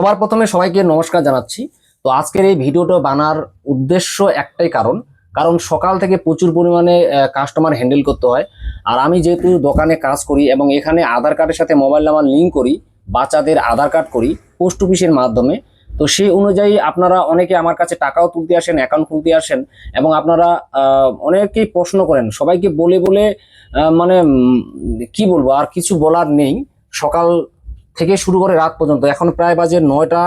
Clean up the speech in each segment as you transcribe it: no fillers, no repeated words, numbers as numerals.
সবার প্রথমে সবাইকে নমস্কার জানাচ্ছি। তো আজকের এই ভিডিওটা বানার উদ্দেশ্য একটাই কারণ সকাল থেকে প্রচুর পরিমাণে কাস্টমার হ্যান্ডেল করতে হয়। আর আমি যেহেতু দোকানে কাজ করি এবং এখানে আধার কার্ডের সাথে মোবাইল নাম্বার লিঙ্ক করি, বাচ্চাদের আধার কার্ড করি পোস্ট অফিসের মাধ্যমে। তো সেই অনুযায়ী আপনারা অনেকে আমার কাছে টাকাও তুলতে আসেন, অ্যাকাউন্ট খুলতে আসেন এবং আপনারা অনেকেই প্রশ্ন করেন। সবাইকে বলে বলে মানে কি বলবো, আর কিছু বলার নেই। সকাল থেকে শুরু করে রাত পর্যন্ত এখন প্রায় বাজে 9টা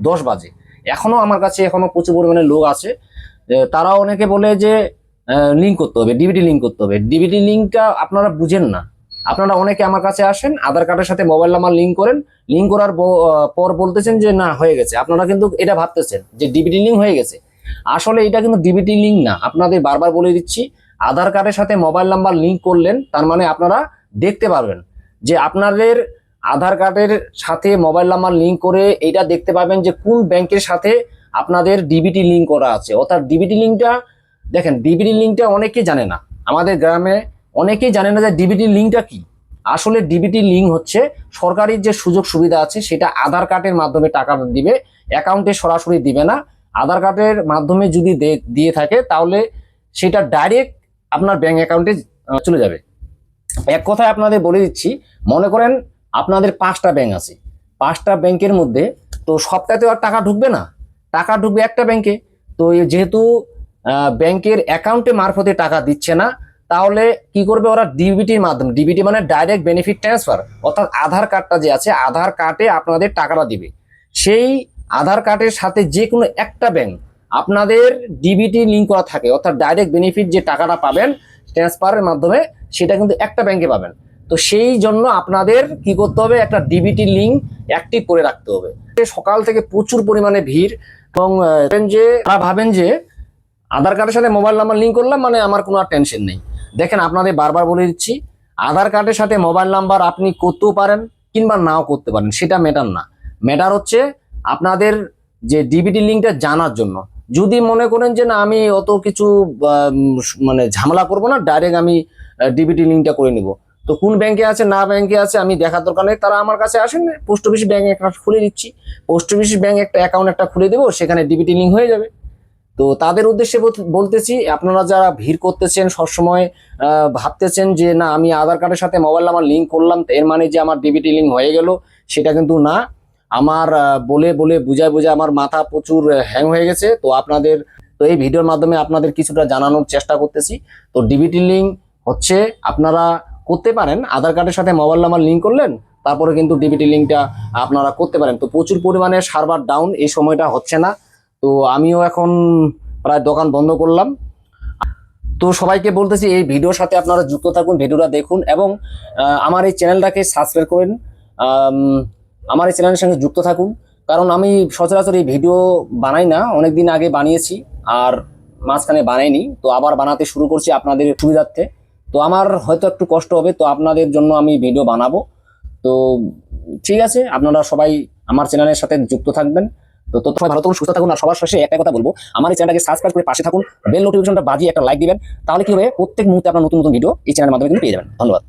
10 বাজে, এখনো আমার কাছে প্রচুর পরিমাণে লোক আছে। তারা অনেকে বলে যে লিঙ্ক করতে হবে, ডিবিটি লিঙ্ক করতে হবে। ডিবিটি লিঙ্কটা আপনারা বুঝেন না। আপনারা অনেকে আমার কাছে আসেন, আধার কার্ডের সাথে মোবাইল নাম্বার লিঙ্ক করেন, লিঙ্ক করার পর বলতেছেন যে না হয়ে গেছে। আপনারা কিন্তু এটা ভাবতেছেন যে ডিবিটি লিঙ্ক হয়ে গেছে, আসলে এটা কিন্তু ডিবিটি লিঙ্ক না। আপনাদের বারবার বলে দিচ্ছি, আধার কার্ডের সাথে মোবাইল নাম্বার লিঙ্ক করলেন, তার মানে আপনারা দেখতে পারবেন যে আপনাদের আধার কার্ডের সাথে মোবাইল নাম্বার লিঙ্ক করে এটা দেখতে পাবেন যে কোন ব্যাংকের সাথে আপনাদের ডিবিটি লিঙ্ক করা আছে। অর্থাৎ ডিবিটি লিঙ্কটা দেখেন, ডিবিটি লিঙ্কটা অনেকেই জানে না। আমাদের গ্রামে অনেকেই জানে না যে ডিবিটি লিঙ্কটা কি। আসলে ডিবিটি লিঙ্ক হচ্ছে সরকারি যে সুযোগ সুবিধা আছে সেটা আধার কার্ডের মাধ্যমে টাকা দিবে, অ্যাকাউন্টে সরাসরি দিবে না। আধার কার্ডের মাধ্যমে যদি দিয়ে থাকে তাহলে সেটা ডাইরেক্ট আপনার ব্যাংক অ্যাকাউন্টে চলে যাবে। এক কথায় আপনাদের বলে দিচ্ছি, মনে করেন আপনাদের 5টা ব্যাংক আছে, 5টা ব্যাংকের মধ্যে তো সবটাতে আর টাকা ঢুকবে না, টাকা ঢুকবে একটা ব্যাংকে। তো যেহেতু ব্যাংকের অ্যাকাউন্টে মারফতে টাকা দিচ্ছে না, তাহলে কি করবে ওরা ডিবিটির মাধ্যমে, ডিবিটি মানে ডাইরেক্ট বেনিফিট ট্রান্সফার, অর্থাৎ আধার কার্ডটা যে আছে আধার কার্ডে আপনাদের টাকাটা দিবে। সেই আধার কার্ডের সাথে যে কোনো একটা ব্যাংক আপনাদের ডিবিটি লিঙ্ক করা থাকে, অর্থাৎ ডাইরেক্ট বেনিফিট যে টাকাটা পাবেন ট্রান্সফারের মাধ্যমে সেটা কিন্তু একটা ব্যাংকে পাবেন। তো সেই জন্য আপনাদের কি করতে হবে, একটা ডিবিটি লিঙ্ক অ্যাক্টিভ করে রাখতে হবে। সকাল থেকে প্রচুর পরিমাণে ভিড় এবং যে ভাবেন যে আধার কার্ডের সাথে মোবাইল নাম্বার লিঙ্ক করলাম মানে আমার কোনো আর টেনশন নেই। দেখেন আপনাদের বারবার বলে দিচ্ছি, আধার কার্ডের সাথে মোবাইল নাম্বার আপনি করতেও পারেন কিংবা নাও করতে পারেন, সেটা ম্যাটার না। ম্যাটার হচ্ছে আপনাদের যে ডিবিটি লিঙ্কটা জানার জন্য। যদি মনে করেন যে না আমি অত কিছু মানে ঝামেলা করবো না, ডাইরেক্ট আমি ডিবিটি লিঙ্কটা করে নিব, তো কোন ব্যাংকে আছে না ব্যাংকে আছে আমি দেখার দরকার নেই। তারা আমার কাছে আসেন, পোস্ট অফিস ব্যাংক একটা খুলে দিচ্ছি, পোস্ট অফিস ব্যাংক একটা অ্যাকাউন্ট একটা খুলে দেবো, সেখানে ডিবিটি লিঙ্ক হয়ে যাবে। তো তাদের উদ্দেশ্যে বলতেছি, আপনারা যারা ভিড় করতেছেন সবসময় ভাবতেছেন যে না আমি আধার কার্ডের সাথে মোবাইল নাম্বার লিঙ্ক করলাম এর মানে যে আমার ডিবিটি লিঙ্ক হয়ে গেল, সেটা কিন্তু না। আমার বলে বলে বুঝায় আমার মাথা প্রচুর হ্যাং হয়ে গেছে। তো আপনাদের তো এই ভিডিওর মাধ্যমে আপনাদের কিছুটা জানানোর চেষ্টা করতেছি। তো ডিবিটি লিঙ্ক হচ্ছে আপনারা করতে পারেন, আধার কার্ডের সাথে মোবাইল নাম্বার লিঙ্ক করলেন, তারপরে কিন্তু ডিবিটি লিঙ্কটা আপনারা করতে পারেন। তো প্রচুর পরিমাণে সার্ভার ডাউন, এই সময়টা হচ্ছে না। তো আমিও এখন প্রায় দোকান বন্ধ করলাম। তো সবাইকে বলতেছি এই ভিডিওর সাথে আপনারা যুক্ত থাকুন, ভিডিওটা দেখুন এবং আমার এই চ্যানেলটাকে সাবস্ক্রাইব করেন, আমার এই চ্যানেলের সঙ্গে যুক্ত থাকুন। কারণ আমি সচরাচর এই ভিডিও বানাই না, অনেকদিন আগে বানিয়েছি আর মাঝখানে বানাইনি, তো আবার বানাতে শুরু করছি আপনাদের সুবিধার্থে। তো আমার হয়তো একটু কষ্ট হবে, তো আপনাদের জন্য আমি ভিডিও বানাবো। তো ঠিক আছে, আপনারা সবাই আমার চ্যানেলের সাথে যুক্ত থাকবেন। তো সবাই ভালো থাকুন, সুস্থ থাকুন। আর সবার শেষে একটা কথা বলবো, আমার এই চ্যানেলটাকে সাবস্ক্রাইব করে পাশে থাকুন, বেল নোটিফিকেশনটা বাজিয়ে একটা লাইক দিবেন, তাহলে কি হবে প্রত্যেক মুহূর্তে আপনার নতুন নতুন ভিডিও এই চ্যানেলের মাধ্যমে কিন্তু পেয়ে যাবেন। ধন্যবাদ।